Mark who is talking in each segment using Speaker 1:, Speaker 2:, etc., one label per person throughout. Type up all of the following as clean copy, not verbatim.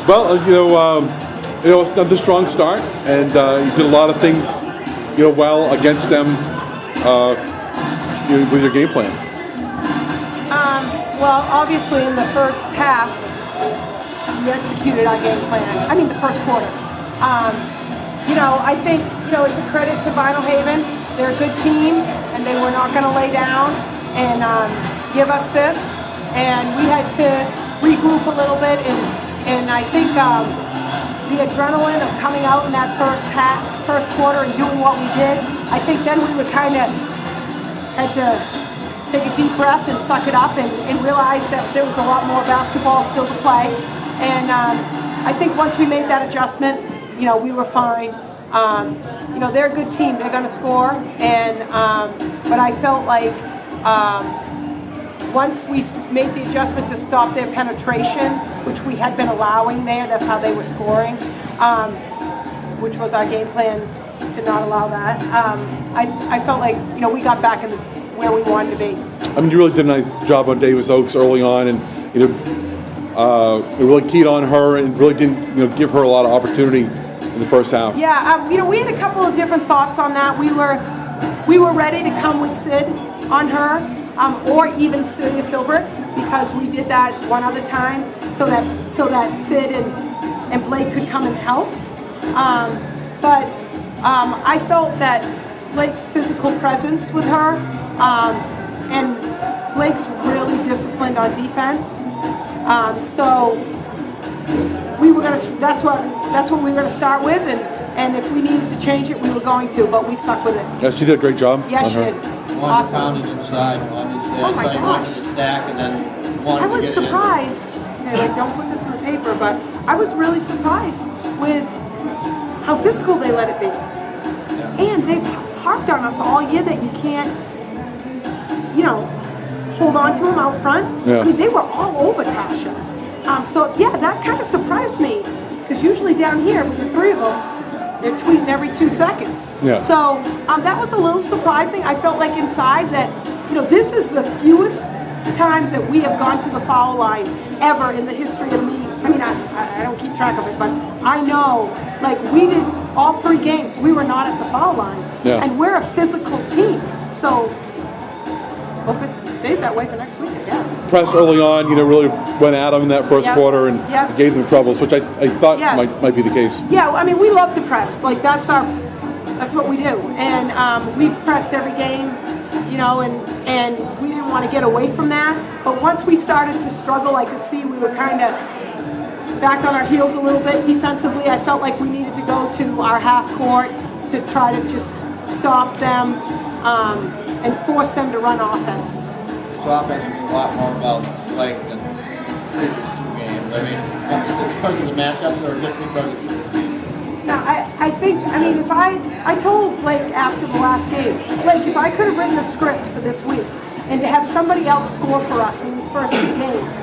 Speaker 1: Well, it's not a strong start, and you did a lot of things, well against them with your game plan.
Speaker 2: Well, obviously in the first half, we executed our game plan. I mean, the first quarter. I think, it's a credit to Vinyl Haven. They're a good team, and they were not going to lay down and give us this. And we had to regroup a little bit, and I think the adrenaline of coming out in that first quarter and doing what we did, I think then we would kind of had to take a deep breath and suck it up and realize that there was a lot more basketball still to play. And I think once we made that adjustment, we were fine. They're a good team. They're going to score. But I felt like once we made the adjustment to stop their penetration, which we had been allowing there, that's how they were scoring, which was our game plan to not allow that. I felt like, we got back in where we wanted to be.
Speaker 1: I mean, you really did a nice job on Davis Oaks early on, and it really keyed on her and really didn't give her a lot of opportunity in the first half.
Speaker 2: Yeah, we had a couple of different thoughts on that. We were ready to come with Sid on her, or even Celia Philbrick, because we did that one other time so that Sid and Blake could come and help. But I felt that Blake's physical presence with her, and Blake's really disciplined on defense. So we were gonna. That's what we were gonna start with, and if we needed to change it, we were going to. But we stuck with it.
Speaker 1: Yeah, she did a great job.
Speaker 2: Yeah, she did. Awesome.
Speaker 3: Pounded inside, obviously.
Speaker 2: Oh my
Speaker 3: I
Speaker 2: gosh.
Speaker 3: wanted to stack and then wanted
Speaker 2: I was
Speaker 3: to get
Speaker 2: surprised. Okay, don't put this in the paper, but I was really surprised with how physical they let it be. And they've harped on us all year that you can't, hold on to them out front.
Speaker 1: Yeah.
Speaker 2: I mean, they were all over Tasha. So yeah, that kind of surprised me, because usually down here with the three of them, they're tweeting every 2 seconds.
Speaker 1: Yeah.
Speaker 2: So that was a little surprising. I felt like inside that, this is the fewest times that we have gone to the foul line ever in the history of me. I mean, I don't keep track of it, but I know, like, we did all 3 games, we were not at the foul line.
Speaker 1: Yeah.
Speaker 2: And we're a physical team. So hope it stays that way for next week, I guess.
Speaker 1: Press early on, really went at them in that first quarter and gave them troubles, which I thought might be the case.
Speaker 2: Yeah, I mean, we love to press. Like, that's what we do. And we've pressed every game, and we didn't want to get away from that. But once we started to struggle, I could see we were kind of back on our heels a little bit defensively. I felt like we needed to go to our half court to try to just stop them and force them to run offense.
Speaker 3: This offense was a lot more about Blake than the previous 2 games. I mean, is it because of the matchups or just because it's a good team?
Speaker 2: No, I think, if I told Blake after the last game, Blake, if I could have written a script for this week and to have somebody else score for us in these first 2 games,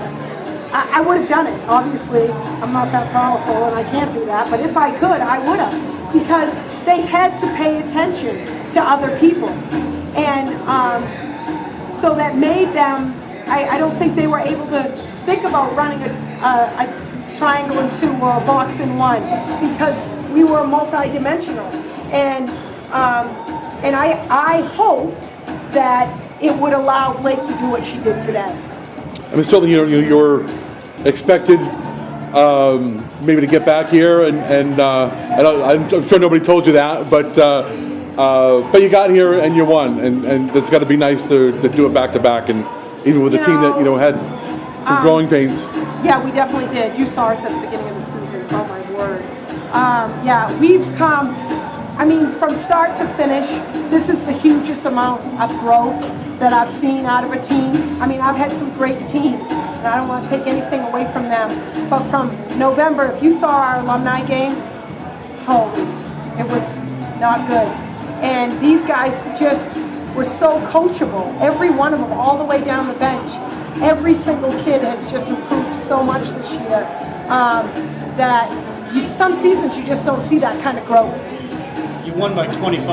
Speaker 2: I would have done it. Obviously, I'm not that powerful and I can't do that, but if I could, I would have, because they had to pay attention to other people. And so that made them, I don't think they were able to think about running a triangle in 2 or a box in 1, because we were multi-dimensional. And I hoped that it would allow Blake to do what she did today.
Speaker 1: I mean, certainly, you're expected maybe to get back here, and I'm sure nobody told you that, but you got here and you won, and it's got to be nice to do it back to back, and even with a team that had some growing pains.
Speaker 2: Yeah, we definitely did. You saw us at the beginning of the season. Oh my word. Yeah, we've come. I mean, from start to finish, this is the hugest amount of growth that I've seen out of a team. I mean, I've had some great teams, and I don't want to take anything away from them. But from November, if you saw our alumni game, holy, it was not good. And these guys just were so coachable. Every one of them, all the way down the bench. Every single kid has just improved so much this year that some seasons you just don't see that kind of growth.
Speaker 4: You won by 25.